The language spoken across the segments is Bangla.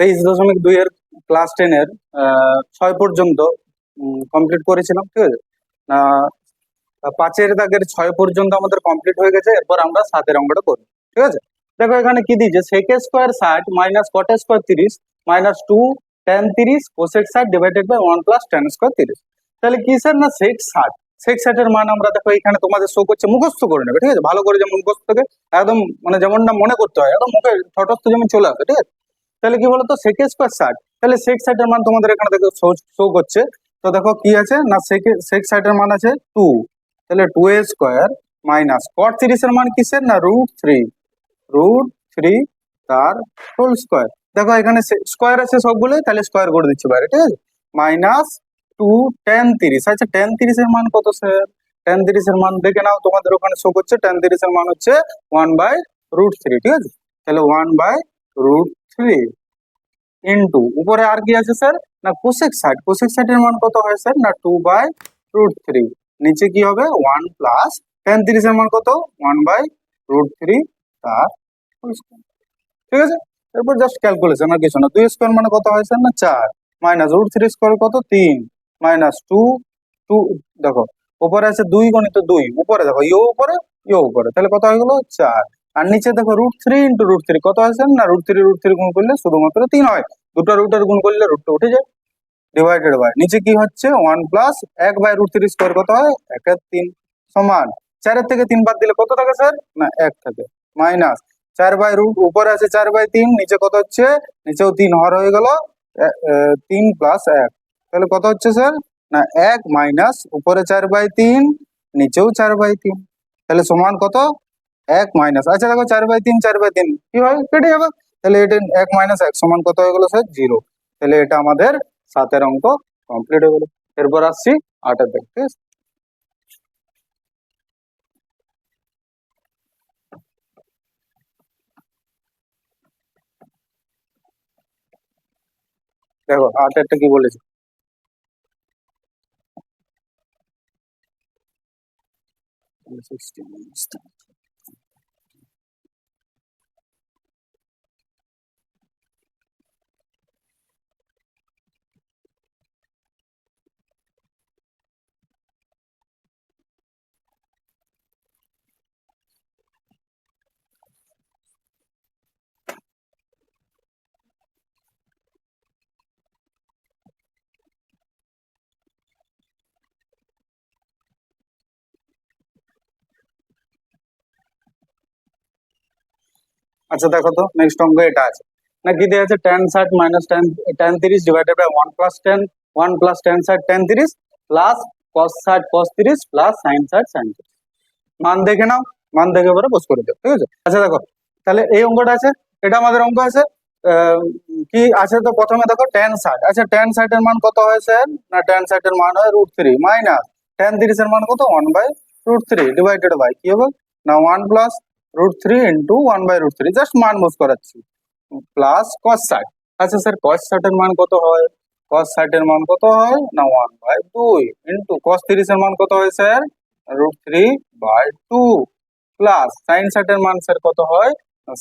23.2 এর ক্লাস 10 এর 6 পর্যন্ত কমপ্লিট করেছিলাম, ঠিক আছে। 5 এর দাগের 6 পর্যন্ত আমাদের কমপ্লিট হয়ে গেছে। এরপর আমরা 7 এর অঙ্কটা করব, ঠিক আছে। দেখো এখানে কি দিয়েছে, sec square 60 minus cot square 30 minus 2 tan 30 cosec 60 divided by 1 plus tan square 30। তাহলে কি স্যার, না sec 60। sec 60 এর মান আমরা দেখো এখানে তোমাদের শো করছে, মুখস্থ করে নেবে, ঠিক আছে। ভালো করে যেমন মুখস্থ থেকে একদম মানে যেমন না মনে করতে হয়, একদম মুখে ঠটস্থ যেমন চলে আসে, ঠিক আছে। তাহলে কি বলতো, sec স্কয়ার 60, তাহলে sec 60 এর মান তোমাদের এখানে দেখো শো করছে। তো দেখো কি আছে না, sec 60 এর মান আছে 2, তাহলে 2a স্কয়ার মাইনাস cot 30 এর মান কিসের, না √3 তার হোল স্কয়ার। দেখো এখানে স্কয়ার আছে সবগুলো, তাহলে স্কয়ার করে দিচ্ছি বাইরে, ঠিক আছে। Minus 2 tan 30। আচ্ছা tan 30 এর মান কত স্যার, tan 30 এর মান দেখে নাও, তোমাদের ওখানে শো করছে tan 30 এর মান হচ্ছে 1/√3, ঠিক আছে। তাহলে 1/√3 ইন্টু উপরে আর কি আছে স্যার, না cosec 60। cosec 60 এর মান কত হয় স্যার, না 2/√3। নিচে কি হবে 1 প্লাস tan 30 এর মান কত, 1/√3 তার হোল স্কয়ার, ঠিক আছে। এরপর জাস্ট ক্যালকুলেশন, আর কিছু না। 2 স্কয়ার মানে কত হয় স্যার, না 4 মাইনাস √3 স্কয়ার কত 3 মাইনাস 2 দেখো উপরে আছে 2 গণিত 2, উপরে দেখো ইও উপরে, তাহলে কত হয়ে গেল 4। আর নিচে দেখো √3 ইন্টু √3 কত হয় স্যার, না √3 গুণ করলে শুধুমাত্র 3 হয়, দুটো রুটের গুণ করলে রুটটা উঠে যায়, ডিভাইডেড বাই নিচে কি হচ্ছে 1 প্লাস 1/√3 স্কয়ার কত হয় 1/3 সমান 4 এর থেকে 3 বাদ দিলে কত থাকে স্যার, না 1 থাকে, মাইনাস 4/√, উপরে আছে 4/3, নিচে কত হচ্ছে, নিচেও 3 হর হয়ে গেল 3 প্লাস 1, তাহলে কত হচ্ছে স্যার, না 1 মাইনাস উপরে 4/3 নিচেও 4/3, তাহলে সমান কত 1 মাইনাস। আচ্ছা দেখো 4/3 কি হয়, কেটে যাবে, তাহলে এটা 1 মাইনাস 1 সমান কত হয়ে গেল স্যার 0। তাহলে এটা আমাদের 7 এর অঙ্ক কমপ্লিট হয়ে গেল। এরপর আসছি 8 এর দিকে, ঠিক আছে। দেখো 8 এরটা কি বলেছে, আচ্ছা দেখো তো নেক্সট অঙ্ক এটা আছে না, কি দেওয়া আছে tan 60 minus tan 30 divided by 1 plus tan 60 tan 30 plus cos 60 cos 30 plus sin 60 sin 30। মান দেখে নাও, মান দেখে পরে বস করে দাও, ঠিক আছে। আচ্ছা দেখো তাহলে এই অঙ্কটা আছে, এটা আমাদের অঙ্ক আছে। কি আছে তো প্রথমে দেখো tan 60। আচ্ছা tan 60 এর মান কত হয় স্যার, না tan 60 এর মান হয় √3 মাইনাস tan 30 এর মান কত 1/√3 ডিভাইডেড বাই কি হবে, না 1 প্লাস √3 ইন্টু 1/√3, জাস্ট মান বস করাচ্ছি, প্লাস cos 60। আচ্ছা স্যার cos 60 এর মান কত হয়, cos 60 এর মান কত হয়, না 1/2 ইন্টু cos 30 এর মান কত হয় স্যার, √3/2 প্লাস sin 60 এর মান স্যার কত হয়,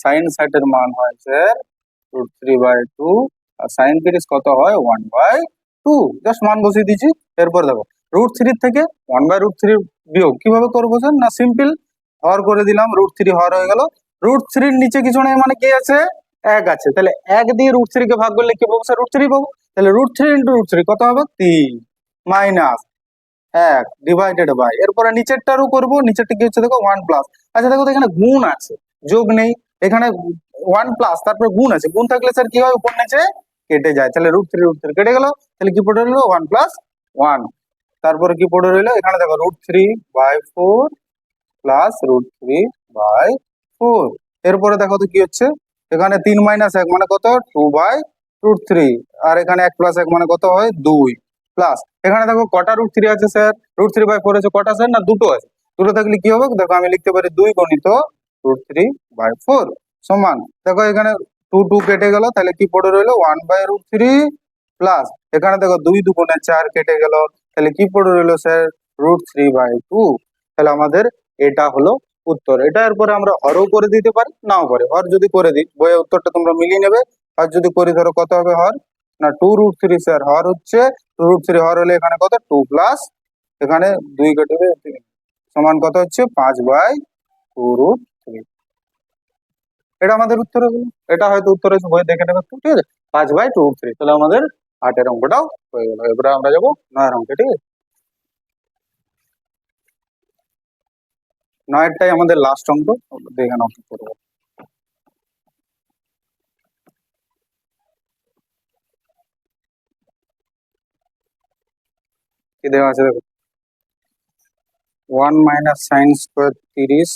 sin 60 এর মান হয় স্যার √3/2 আর sin 30 কত হয় 1/2, জাস্ট মান বসিয়ে দিয়েছি। এরপর দেখো √3 থেকে 1/√3 বিয়োগ কিভাবে করবো স্যার, না সিম্পল হর করে দিলাম, √3 হর হয়ে গেল, √3 এর নিচে কিছু নেই মানে কি আছে 1 আছে, তাহলে 1 দিয়ে √3 কে ভাগ করলে কি পাবো স্যার √3 পাবো, তাহলে √3 ইন্টু √3 কত হবে 3 মাইনাস 1 ডিভাইডেড বাই, এরপরে নিচেরটারও করবো, নিচেরটা কি হচ্ছে দেখো 1 প্লাস। আচ্ছা দেখো তো এখানে গুণ আছে যোগ নেই, এখানে 1 প্লাস তারপরে গুণ আছে, গুণ থাকলে স্যার কি হয় উপর নিচে কেটে যায়, তাহলে √3 কেটে গেল, তাহলে কি পড়ে রইলো 1 প্লাস 1, তারপরে কি পড়ে রইলো এখানে দেখো √3/4 প্লাস √3/4। এরপরে দেখো তো কি হচ্ছে, এখানে 3 মাইনাস 1 মানে কত 2/√3, আর এখানে 1 প্লাস 1 মানে কত হয় 2 প্লাস, এখানে দেখো কটা √3 আছে স্যার, √3/4 আছে কটা স্যার, না দুটো আছে, দুটো থাকলে কি হবে দেখো আমি লিখতে পারি 2 গণিত √3/4 সমান, দেখো এখানে 2 কেটে গেল, তাহলে কি পড়ে রইলো 1/√3 প্লাস, এখানে দেখো 2 2 4 কেটে গেল, তাহলে কি পড়ে রইলো স্যার √3/2। তাহলে আমাদের এটা হলো উত্তর। এটা এরপরে আমরা হরও করে দিতে পারি, নাও পারি, হর যদি করে দিই বইয়ে উত্তরটা তোমরা মিলিয়ে নেবে, আর যদি করি ধরো কত হবে হর, না 2√3 স্যার, হর হচ্ছে 2√3, হর হলে এখানে কত 2 প্লাস এখানে 2 কেটে সমান কত হচ্ছে 5/2√3। এটা আমাদের উত্তর হলো, এটা হয়তো উত্তরে বই দেখে নেবে একটু, ঠিক আছে, 5/2√3। তাহলে আমাদের 8-এর অঙ্কটাও হয়ে গেল। এবারে আমরা যাবো 9-এর অঙ্কে, ঠিক আছে। 9-টাই আমাদের লাস্ট অঙ্ক, দেখে নাও কি করবো। কি দেওয়া আছে দেখো, 1 - sin স্কোয়ার 30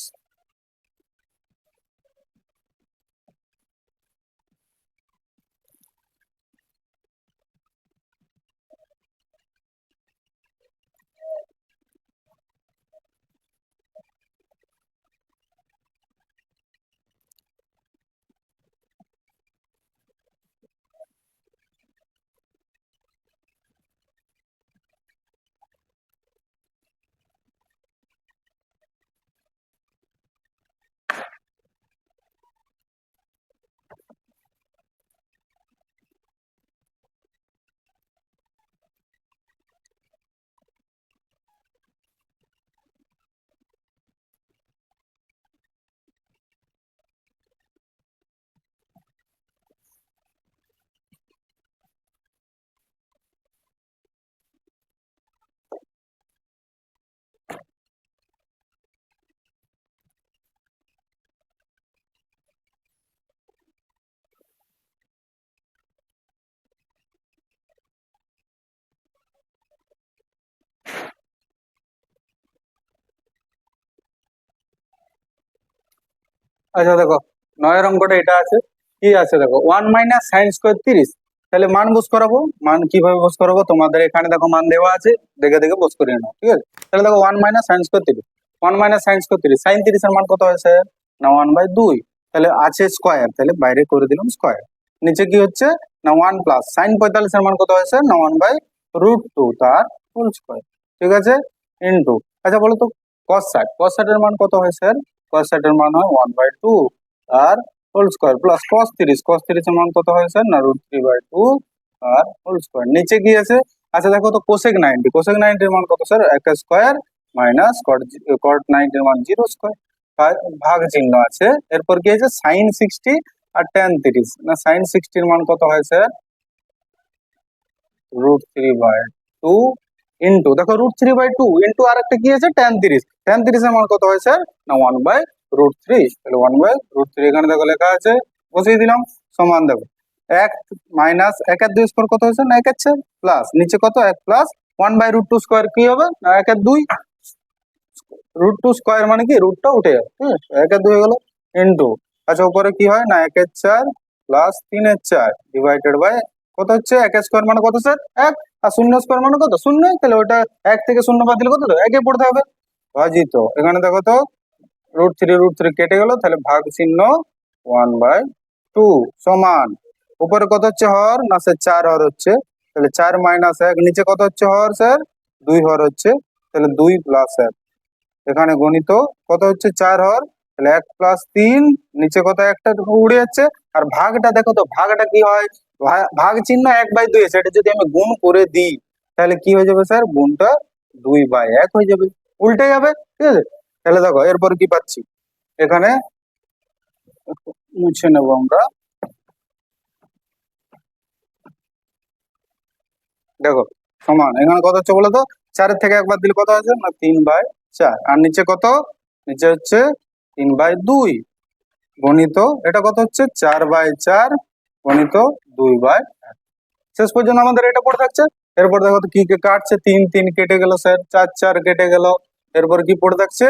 আচ্ছা দেখো, 9-এর অঙ্কটা এটা আছে, কি আছে দেখো, 1 - sin স্কোয়ার 30। তাহলে মান বস করাবো, মান কিভাবে বস করাবো, তোমাদের এখানে দেখো মান দেওয়া আছে, দেখে দেখে বস করিয়ে নাও, ঠিক আছে। তাহলে দেখো 1 - sin square 30, 1 - sin square 30, sin 30 এর মান কত হয়েছে, না 1/2। তাহলে আছে স্কোয়ার, তাহলে বাইরে করে দিলাম স্কোয়ার। নিচে কি হচ্ছে, না 1 প্লাস sin 45 এর মান কত হয়েছে, না 1/√2 তার হোল স্কোয়ার, ঠিক আছে, ইনটু। আচ্ছা বলো তো cos 60, cos 60 এর মান কত হয় স্যার, cos 60 এর মান হয় 1/2 আর whole square, plus cos 30, cos 30 এর মান কত হয় স্যার, না √3/2 আর হোল স্কোয়ার। নিচে কি আছে, আচ্ছা দেখো তো cosec 90, cosec 90 এর মান কত স্যার, 1 স্কোয়ার মাইনাস cot 90 এর মান 0 স্কোয়ার, ভাগ চিহ্ন আছে। এরপর কি আছে sin 60 আর tan 30, না sin 60 এর মান কত হয় স্যার, √3/2 ইন্টু, দেখো √3/2 ইন্টু আর একটা কি আছে tan 30, tan 30 এর মান কত হয় স্যার, না 1/√3। তাহলে 1/√3 এখানে দেখো লেখা আছে, বসিয়ে দিলাম, সমান দেখো 1 মাইনাস 1/2 স্কোয়ার কত হয়েছে, না 1/4 প্লাস নিচে কত 1 প্লাস 1/√2 স্কোয়ার কি হবে, না 1/2, √2 স্কোয়ার মানে কি রুটটা উঠে যাবে, ঠিক আছে, 1/2 হয়ে গেল ইন্টু। আচ্ছা উপরে কি হয়, না 1/4 প্লাস 3/4 ডিভাইডেড বাই কত হচ্ছে, 1 স্কোয়ার মানে কত স্যার 1, আর 0 স্কোয়ার মানে কত 0, তাহলে ওটা 1 থেকে 0 বাদ দিলে কত, তো 1 পড়তে হবে, ভাজিত। এখানে দেখো তো √3 কেটে গেল, তাহলে ভাগ চিহ্ন 1/2 সমান উপরে কত হচ্ছে হর, না স্যার 4 হর হচ্ছে, তাহলে 4 - 1, নিচে কত হচ্ছে হর স্যার 2 হর হচ্ছে, তাহলে 2 + 1, এখানে গণিত কত হচ্ছে 4 হর, তাহলে 1 + 3, নিচে কত একটা উড়ে যাচ্ছে, আর ভাগটা দেখো তো ভাগটা কি হয়, ভাগ চিহ্ন 1/2 আছে, এটা যদি আমি গুণ করে দিই তাহলে কি হয়ে যাবে স্যার, গুণটা 2/1 হয়ে যাবে, উল্টে যাবে, ঠিক আছে। তাহলে দেখো এরপর কি পাচ্ছি, এখানে মুছে নেবো আমরা, দেখো সমান এখানে কত হচ্ছে বলো তো, 4-এর থেকে 1 বাদ দিলে কত আছে, না 3/4, আর নিচে কত, নিচে হচ্ছে 3/2 গণিত, এটা কত হচ্ছে 4/4 গণিত 2/1। শেষ পর্যন্ত আমাদের এটা পড়ে থাকছে। এরপর দেখো তো কি কে কাটছে, 3 3 কেটে গেল স্যার, 4 4 কেটে গেল, এরপর কি পড়ে থাকছে,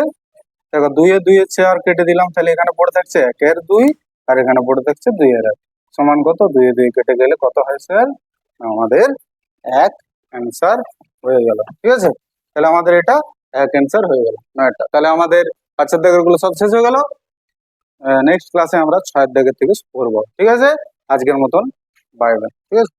দেখো 2 এ 2 এ 4 কেটে দিলাম, তাহলে এখানে পড়ে থাকছে 1 এর 2 আর এখানে পড়ে থাকছে 2 এর 1, সমান কত, 2 এ 2 কেটে গেলে কত হয় স্যার, আমাদের 1 অ্যান্সার হয়ে গেল, ঠিক আছে। তাহলে আমাদের এটা 1 অ্যান্সার হয়ে গেল, না এটা, তাহলে আমাদের 5-এর দাগের গুলো সব শেষ হয়ে গেল। নেক্সট ক্লাসে আমরা 6-এর দাগের থেকে করবো, ঠিক আছে। আজকের মতন বাই বাই, ঠিক আছে।